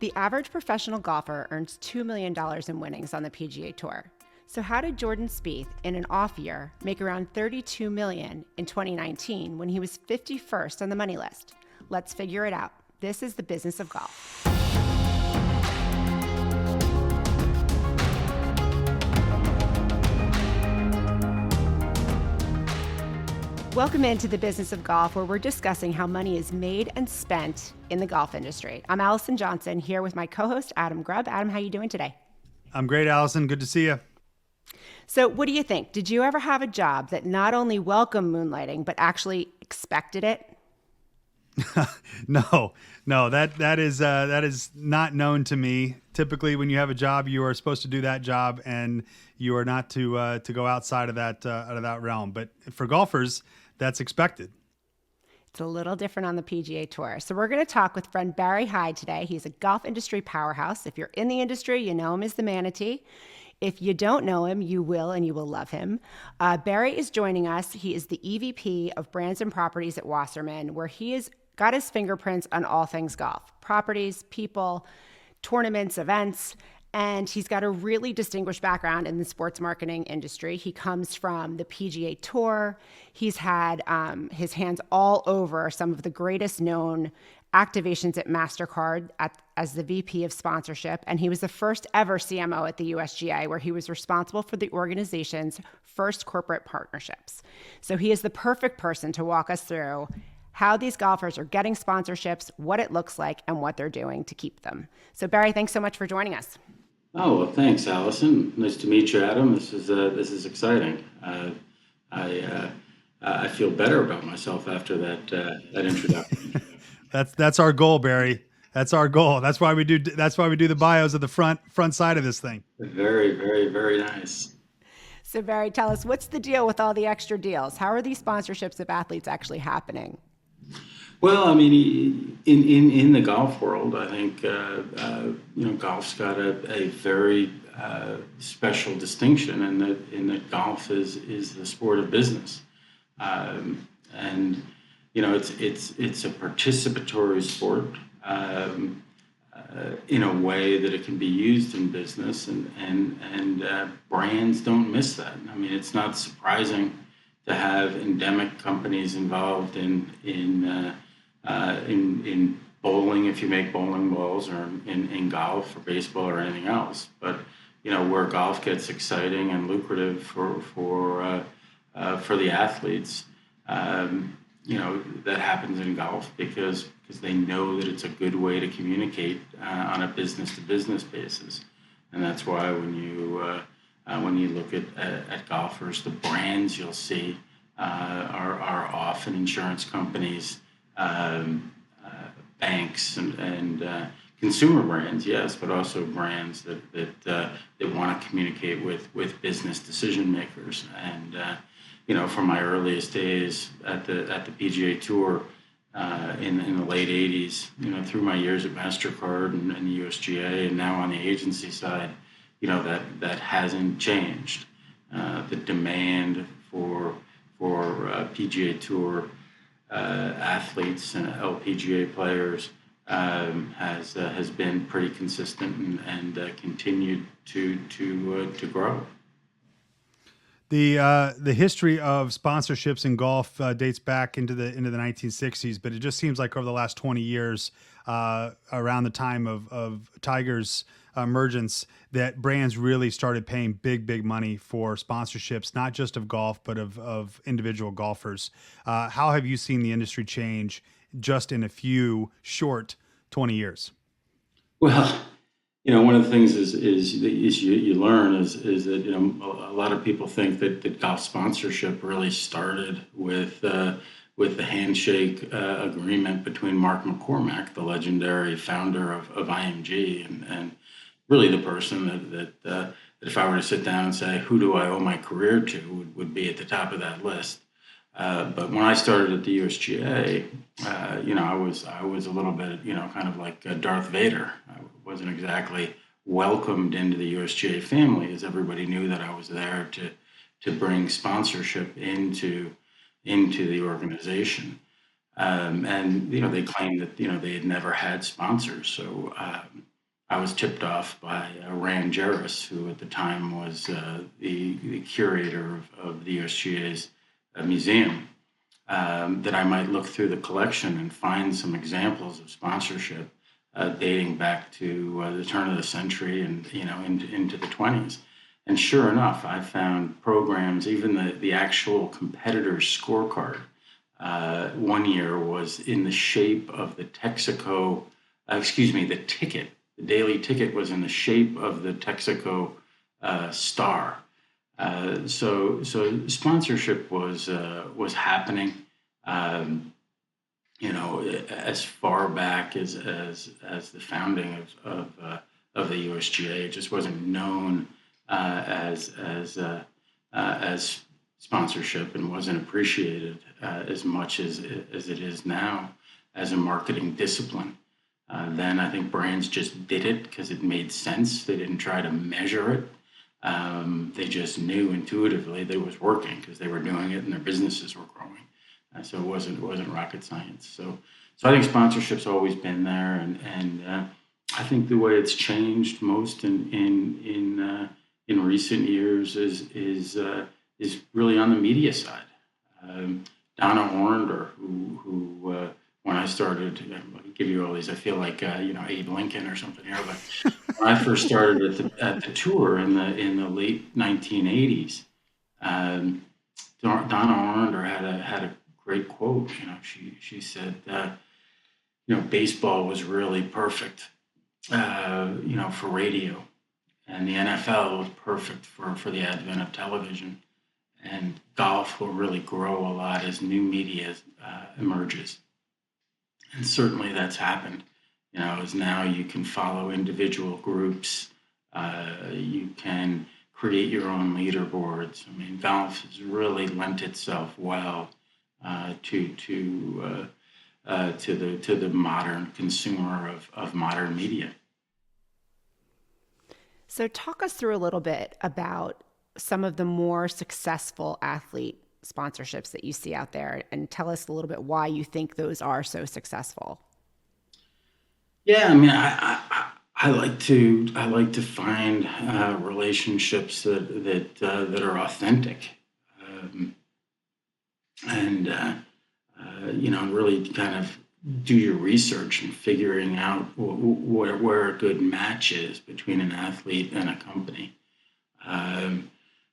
The average professional golfer earns $2 million in winnings on the PGA Tour. So how did Jordan Spieth, in an off year, make around $32 million in 2019 when he was 51st on the money list? Let's figure it out. This is the business of golf. Welcome into the business of golf, where we're discussing how money is made and spent in the golf industry. I'm Allison Johnson, here with my co-host, Adam Grubb. Adam, how are you doing today? I'm great, Allison. Good to see you. So what do you think? Did you ever have a job that not only welcomed moonlighting, but actually expected it? No, that is not known to me. Typically, when you have a job, you are supposed to do that job, and you are not to go outside of that realm. But for golfers, that's expected. It's a little different on the PGA Tour. So we're going to talk with friend Barry Hyde today. He's a golf industry powerhouse. If you're in the industry, you know him as the manatee. If you don't know him, you will, and you will love him. Barry is joining us. He is the EVP of Brands and Properties at Wasserman, where he has got his fingerprints on all things golf: properties, people, tournaments, events. And he's got a really distinguished background in the sports marketing industry. He comes from the PGA Tour. He's had his hands all over some of the greatest known activations at MasterCard as the VP of sponsorship. And he was the first ever CMO at the USGA, where he was responsible for the organization's first corporate partnerships. So he is the perfect person to walk us through how these golfers are getting sponsorships, what it looks like, and what they're doing to keep them. So Barry, thanks so much for joining us. Oh, well, thanks, Allison. Nice to meet you, Adam. This is exciting. I feel better about myself after that introduction. That's our goal, Barry. That's our goal. That's why we do the bios of the front side of this thing. Very, very, very nice. So Barry, tell us, what's the deal with all the extra deals? How are these sponsorships of athletes actually happening? Well, I mean, in the golf world, I think golf's got a very special distinction in that golf is the sport of business, and it's a participatory sport in a way that it can be used in business, and brands don't miss that. I mean, it's not surprising to have endemic companies involved in bowling, if you make bowling balls, or in golf or baseball or anything else. But where golf gets exciting and lucrative for the athletes, that happens in golf because they know that it's a good way to communicate on a business to business basis. And that's why when you look at golfers, the brands you'll see are often insurance companies, banks, and consumer brands, yes, but also brands that want to communicate with business decision makers. And from my earliest days at the PGA Tour in the late '80s, through my years at MasterCard and the USGA, and now on the agency side, that hasn't changed. The demand for PGA Tour athletes and LPGA players has been pretty consistent and continued to grow. The history of sponsorships in golf dates back into the 1960s, but it just seems like over the last 20 years, around the time of Tiger's emergence, that brands really started paying big money for sponsorships, not just of golf, but of individual golfers. How have you seen the industry change just in a few short 20 years? Well, one of the things is you learn is that a lot of people think that golf sponsorship really started with the handshake agreement between Mark McCormack, the legendary founder of IMG, and really the person that if I were to sit down and say, who do I owe my career to, would be at the top of that list. But when I started at the USGA, I was a little bit, kind of like Darth Vader. I wasn't exactly welcomed into the USGA family, as everybody knew that I was there to bring sponsorship into the organization. And they claimed that they had never had sponsors. So I was tipped off by Rand Jarris, who at the time was the curator of the USGA's museum, that I might look through the collection and find some examples of sponsorship dating back to the turn of the century and into the 20s. And sure enough, I found programs, even the actual competitor's scorecard. One year was in the shape of the Texaco, the ticket. The daily ticket was in the shape of the Texaco star. So sponsorship was happening, as far back as the founding of the USGA. It just wasn't known as sponsorship, and wasn't appreciated as much as it is now as a marketing discipline. Then I think brands just did it because it made sense. They didn't try to measure it. They just knew intuitively that it was working because they were doing it and their businesses were growing. So it wasn't rocket science. So I think sponsorship's always been there, and I think the way it's changed most in recent years is really on the media side. Donna Orender, who when I started, I'll give you all these. I feel like Abe Lincoln or something here, but when I first started at the tour in the late 1980s, Donna Orender had a great quote. She said, baseball was really perfect, for radio, and the NFL was perfect for the advent of television, and golf will really grow a lot as new media emerges. And certainly that's happened. As now you can follow individual groups, you can create your own leaderboards. I mean, golf has really lent itself well to the modern consumer of modern media. So, talk us through a little bit about some of the more successful athlete sponsorships that you see out there, and tell us a little bit why you think those are so successful. Yeah, I mean, I like to find relationships that are authentic, um, and really kind of do your research and figuring out where a good match is between an athlete and a company. Um,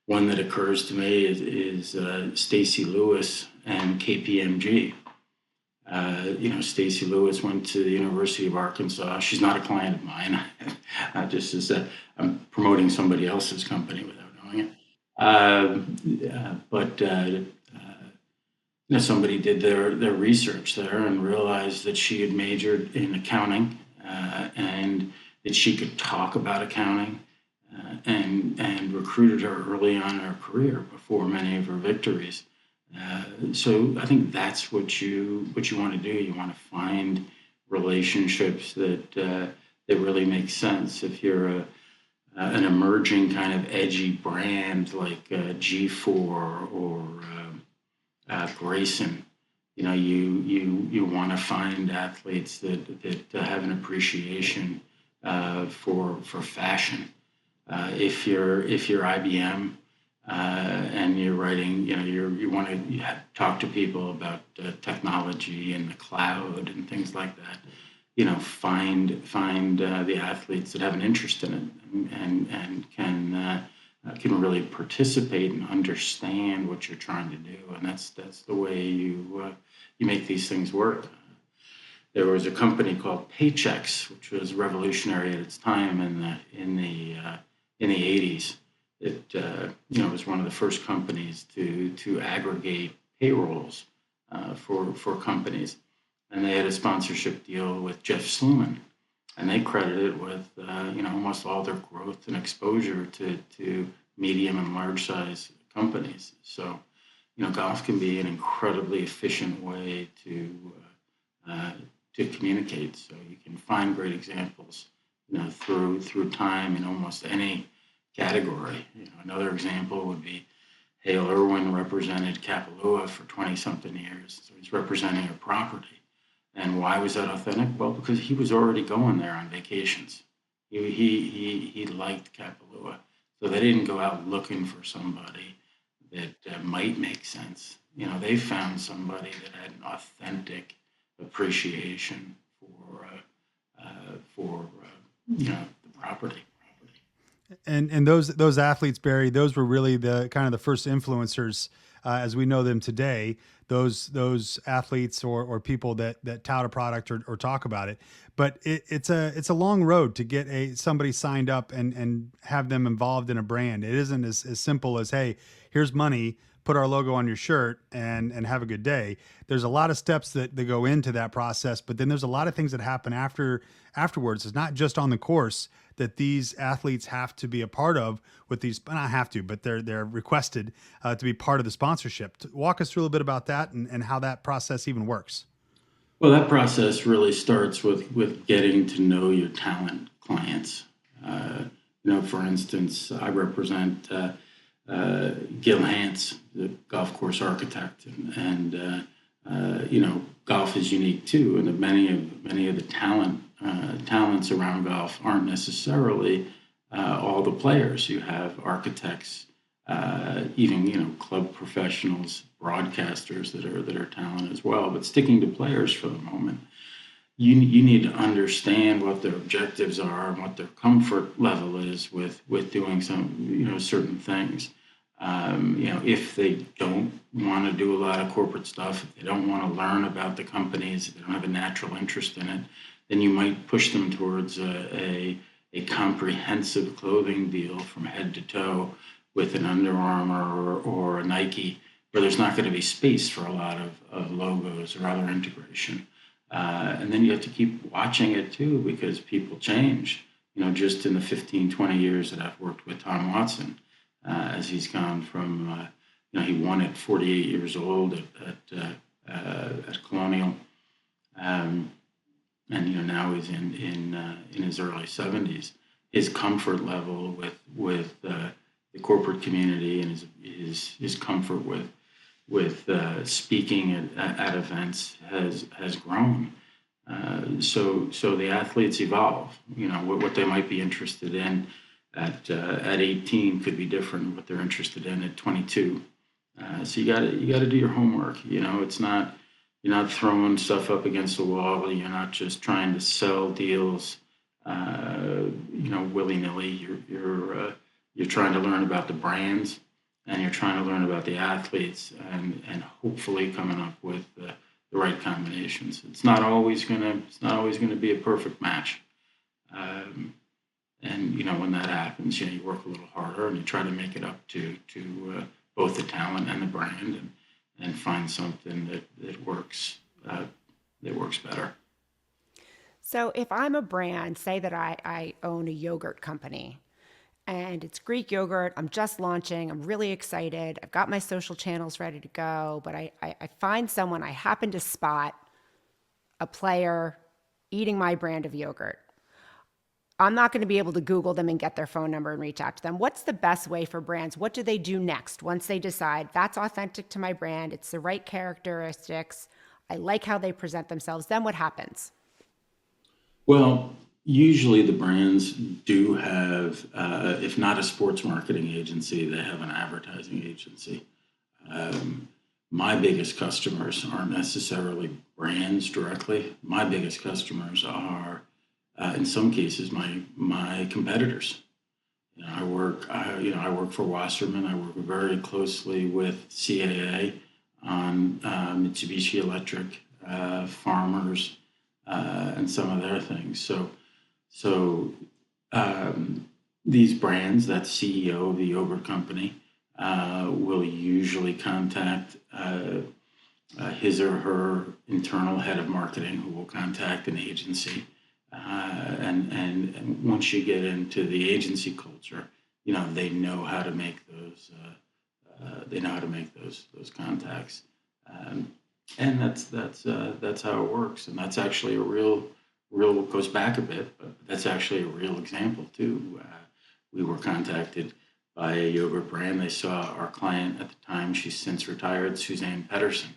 One that occurs to me is Stacy Lewis and KPMG. Stacy Lewis went to the University of Arkansas. She's not a client of mine. Just as I'm promoting somebody else's company without knowing it. But somebody did their research there and realized that she had majored in accounting, and that she could talk about accounting, and recruited her early on in her career before many of her victories. So I think that's what you want to do. You want to find relationships that really make sense. If you're an emerging kind of edgy brand like G4 or Grayson, you want to find athletes that have an appreciation for fashion. If you're IBM, and you're writing, you want to talk to people about technology and the cloud and things like that. Find the athletes that have an interest in it, and can really participate and understand what you're trying to do, and that's the way you make these things work. There was a company called Paychex, which was revolutionary at its time in the 80s. It was one of the first companies to aggregate payrolls for companies, and they had a sponsorship deal with Jeff Sluman, and they credited it with almost all their growth and exposure to medium and large size companies. So golf can be an incredibly efficient way to communicate. So you can find great examples through time in almost any category. Another example would be, Dale Irwin represented Kapalua for 20 something years. So he's representing a property. And why was that authentic? Well, because he was already going there on vacations. He liked Kapalua. So they didn't go out looking for somebody that might make sense. They found somebody that had an authentic appreciation for the property. And those athletes, Barry, those were really the kind of the first influencers as we know them today. Those athletes or people that tout a product or talk about it. But it's a long road to get somebody signed up and have them involved in a brand. It isn't as simple as, hey, here's money, put our logo on your shirt and have a good day. There's a lot of steps that go into that process, but then there's a lot of things that happen afterwards. It's not just on the course that these athletes have to be a part of with these, not have to, but they're requested to be part of the sponsorship. Walk us through a little bit about that and how that process even works. Well, that process really starts with getting to know your talent clients. For instance, I represent Gil Hance, the golf course architect, and golf is unique too, and many of the talents around golf aren't necessarily all the players. You have architects, even club professionals, broadcasters that are talent as well. But sticking to players for the moment, you need to understand what their objectives are and what their comfort level is with doing some certain things. If they don't want to do a lot of corporate stuff, if they don't want to learn about the companies, if they don't have a natural interest in it, then you might push them towards a comprehensive clothing deal from head to toe with an Under Armour or a Nike, where there's not going to be space for a lot of logos or other integration. And then you have to keep watching it too, because people change. Just in the 15, 20 years that I've worked with Tom Watson, as he's gone from, he won at 48 years old at Colonial, and now he's in his early 70s. His comfort level with the corporate community and his comfort with speaking at events has grown. So the athletes evolve. What they might be interested in at 18 could be different than what they're interested in at 22. So you got to do your homework. It's not, you're not throwing stuff up against the wall. You're not just trying to sell deals, willy-nilly. You're trying to learn about the brands, and you're trying to learn about the athletes, and hopefully coming up with the right combinations. It's not always gonna be a perfect match. And when that happens, you work a little harder and you try to make it up to both the talent and the brand, and find something that works better. So if I'm a brand, say that I own a yogurt company and it's Greek yogurt, I'm just launching, I'm really excited, I've got my social channels ready to go, but I find someone, I happen to spot a player eating my brand of yogurt. I'm not going to be able to Google them and get their phone number and reach out to them. What's the best way for brands? What do they do next once they decide that's authentic to my brand, it's the right characteristics, I like how they present themselves? Then what happens? Well, usually the brands do have, if not a sports marketing agency, they have an advertising agency. My biggest customers aren't necessarily brands directly. My biggest customers are, in some cases, my competitors. I work for Wasserman. I work very closely with CAA on Mitsubishi Electric, Farmers, and some of their things. So these brands, that CEO of the yogurt company, will usually contact his or her internal head of marketing, who will contact an agency. And once you get into the agency culture, they know how to make those. They know how to make those contacts, and that's how it works. And that's actually a real goes back a bit, but that's actually a real example too. We were contacted by a yogurt brand. They saw our client at the time, she's since retired, Suzanne Pedersen.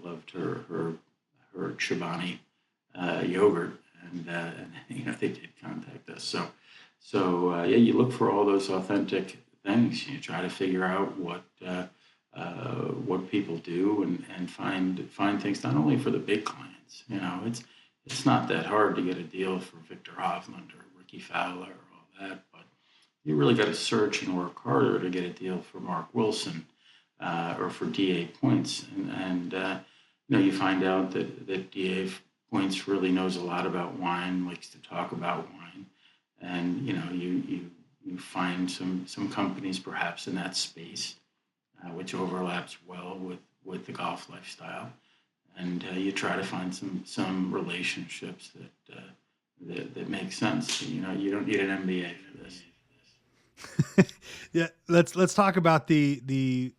Loved her Chobani yogurt, and they did contact us. So you look for all those authentic things. You try to figure out what people do, and find things not only for the big clients. It's not that hard to get a deal for Victor Hovland or Ricky Fowler or all that, but you really got to search and work harder to get a deal for Mark Wilson or for DA Points, and you find out that DA Points really knows a lot about wine, likes to talk about wine, and you find some companies perhaps in that space, which overlaps well with the golf lifestyle, and you try to find some relationships that make sense. You don't need an MBA for this. Yeah, let's talk about the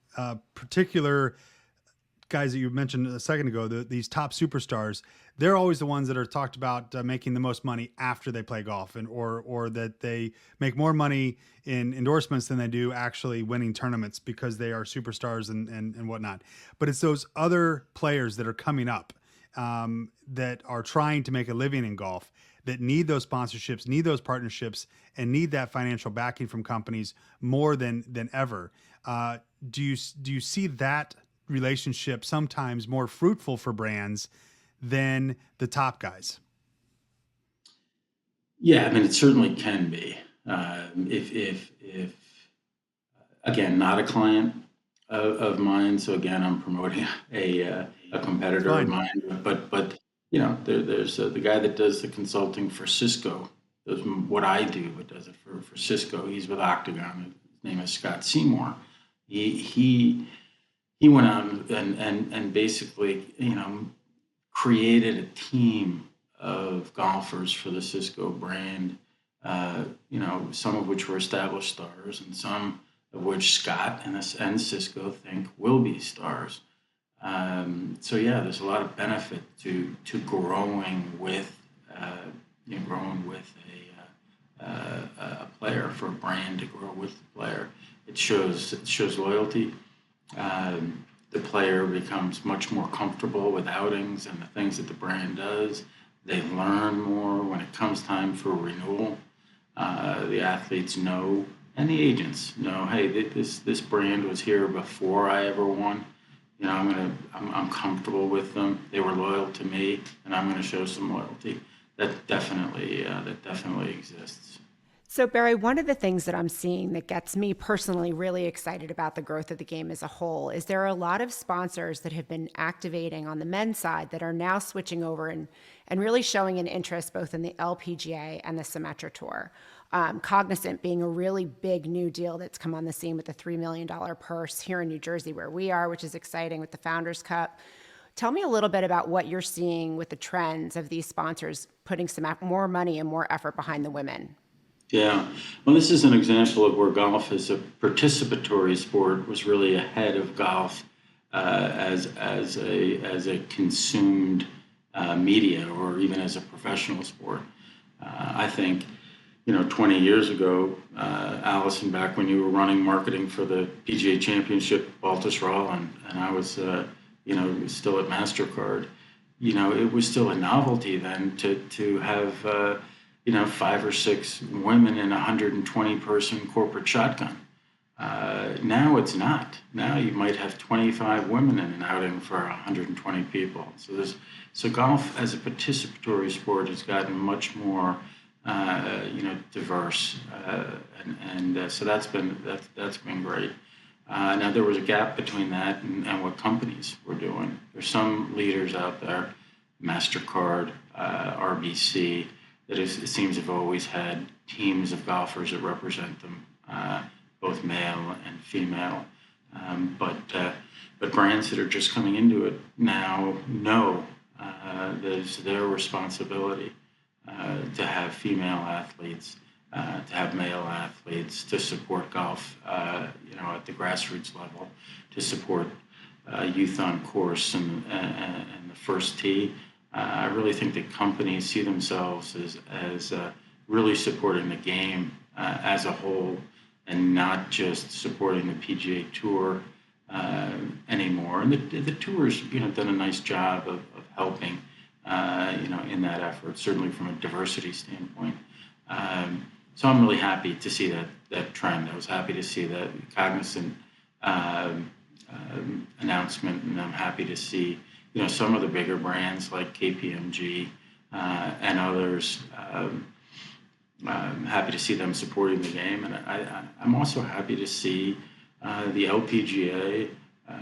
particular guys that you mentioned a second ago. These top superstars, they're always the ones that are talked about making the most money after they play golf, or that they make more money in endorsements than they do actually winning tournaments because they are superstars and whatnot. But it's those other players that are coming up that are trying to make a living in golf, that need those sponsorships, need those partnerships, and need that financial backing from companies more than ever. Do you see that relationship sometimes more fruitful for brands than the top guys? Yeah, I mean, it certainly can be. If again, not a client of mine, so again, I'm promoting a competitor of mine, but there's the guy that does the consulting for Cisco, does what I do, but does it for Cisco. He's with Octagon. His name is Scott Seymour. He went out and basically created a team of golfers for the Cisco brand. Some of which were established stars, and some of which Scott and Cisco think will be stars. So yeah, there's a lot of benefit to growing with a player, for a brand to grow with the player. It shows loyalty. The player becomes much more comfortable with outings and the things that the brand does. They learn more when it comes time for renewal. The athletes know, and the agents know, hey, this brand was here before I ever won. I'm comfortable with them. They were loyal to me, and I'm going to show some loyalty. That definitely exists. So, Barry, one of the things that I'm seeing that gets me personally really excited about the growth of the game as a whole is there are a lot of sponsors that have been activating on the men's side that are now switching over and really showing an interest both in the LPGA and the Symetra Tour. Cognizant being a really big new deal that's come on the scene with a $3 million purse here in New Jersey where we are, which is exciting, with the Founders Cup. Tell me a little bit about what you're seeing with the trends of these sponsors putting some more money and more effort behind the women. Yeah, well, this is an example of where golf as a participatory sport was really ahead of golf as a consumed media, or even as a professional sport. I think 20 years ago, Allison, back when you were running marketing for the PGA Championship, Baltusrol, and I was still at MasterCard. It was still a novelty then to have 5 or 6 women in a 120-person corporate shotgun. Now it's not. Now you might have 25 women in an outing for 120 people. So golf as a participatory sport has gotten much more diverse, and so that's been great. Now there was a gap between that and what companies were doing. There's some leaders out there, MasterCard, RBC, that it seems have always had teams of golfers that represent them, both male and female. But brands that are just coming into it now know that it's their responsibility to have female athletes, to have male athletes, to support golf, at the grassroots level, to support youth on course and the first tee. I really think that companies see themselves as really supporting the game as a whole, and not just supporting the PGA Tour anymore. And the tour's done a nice job of helping in that effort, certainly from a diversity standpoint. So I'm really happy to see that trend. I was happy to see that Cognizant announcement, and I'm happy to see some of the bigger brands like KPMG and others. I'm happy to see them supporting the game, and I'm also happy to see the LPGA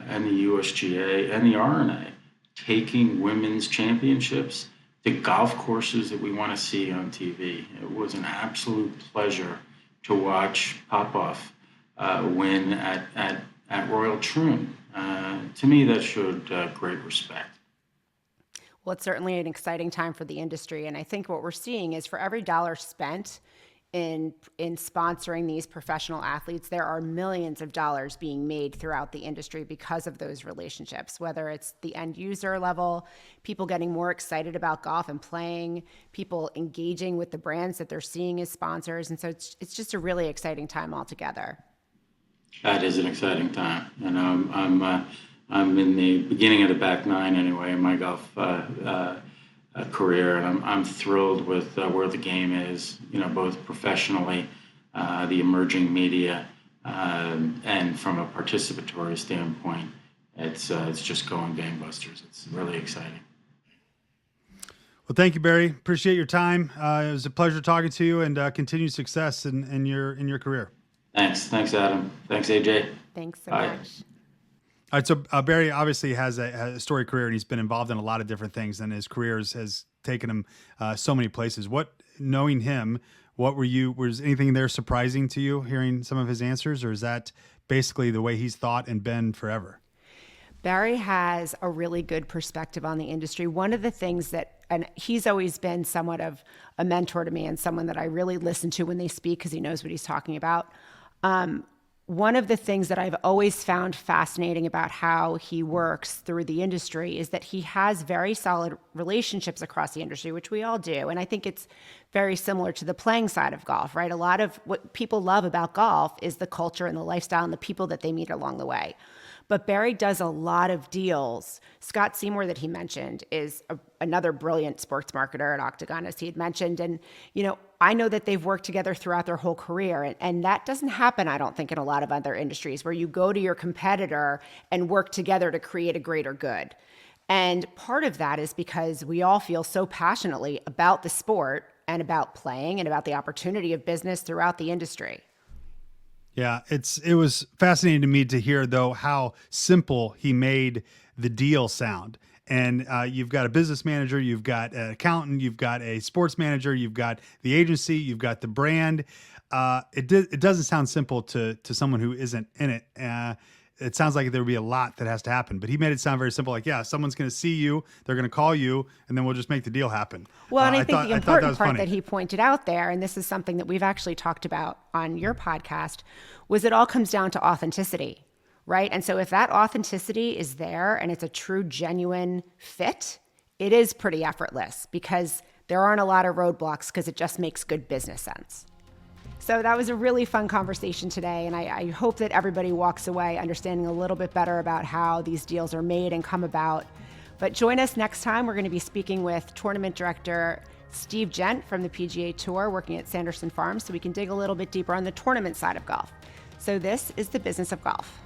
and the USGA and the RNA taking women's championships to golf courses that we want to see on TV. It was an absolute pleasure to watch Popoff win at Royal Troon. To me, that showed great respect. Well, it's certainly an exciting time for the industry. And I think what we're seeing is for every dollar spent in sponsoring these professional athletes, there are millions of dollars being made throughout the industry because of those relationships, whether it's the end user level, people getting more excited about golf and playing, people engaging with the brands that they're seeing as sponsors. And so it's just a really exciting time altogether. That is an exciting time. I'm in the beginning of the back nine anyway in my golf career, and I'm thrilled with where the game is, both professionally, the emerging media, and from a participatory standpoint. It's just going gangbusters. It's really exciting. Well, thank you, Barry. Appreciate your time. It was a pleasure talking to you, and continued success in your career. Thanks, Adam. Thanks, AJ. Thanks so Bye. much. All right, so Barry obviously has a storied career, and he's been involved in a lot of different things, and his career has taken him so many places. Knowing him, was anything there surprising to you, hearing some of his answers, or is that basically the way he's thought and been forever? Barry has a really good perspective on the industry. One of the things and he's always been somewhat of a mentor to me and someone that I really listen to when they speak because he knows what he's talking about. One of the things that I've always found fascinating about how he works through the industry is that he has very solid relationships across the industry, which we all do. And I think it's very similar to the playing side of golf, right? A lot of what people love about golf is the culture and the lifestyle and the people that they meet along the way. But Barry does a lot of deals. Scott Seymour that he mentioned is another brilliant sports marketer at Octagon, as he had mentioned. And, I know that they've worked together throughout their whole career. And that doesn't happen, I don't think, in a lot of other industries where you go to your competitor and work together to create a greater good. And part of that is because we all feel so passionately about the sport and about playing and about the opportunity of business throughout the industry. Yeah, it was fascinating to me to hear, though, how simple he made the deal sound. And you've got a business manager, you've got an accountant, you've got a sports manager, you've got the agency, you've got the brand. It doesn't sound simple to someone who isn't in it. It sounds like there would be a lot that has to happen, but he made it sound very simple. Like, yeah, someone's going to see you, they're going to call you, and then we'll just make the deal happen. Well, and I think the important part that he pointed out there, and this is something that we've actually talked about on your podcast, was it all comes down to authenticity, right? And so if that authenticity is there and it's a true, genuine fit, it is pretty effortless because there aren't a lot of roadblocks because it just makes good business sense. So that was a really fun conversation today, and I hope that everybody walks away understanding a little bit better about how these deals are made and come about. But join us next time. We're going to be speaking with tournament director Steve Gent from the PGA Tour working at Sanderson Farms, so we can dig a little bit deeper on the tournament side of golf. So this is the business of golf.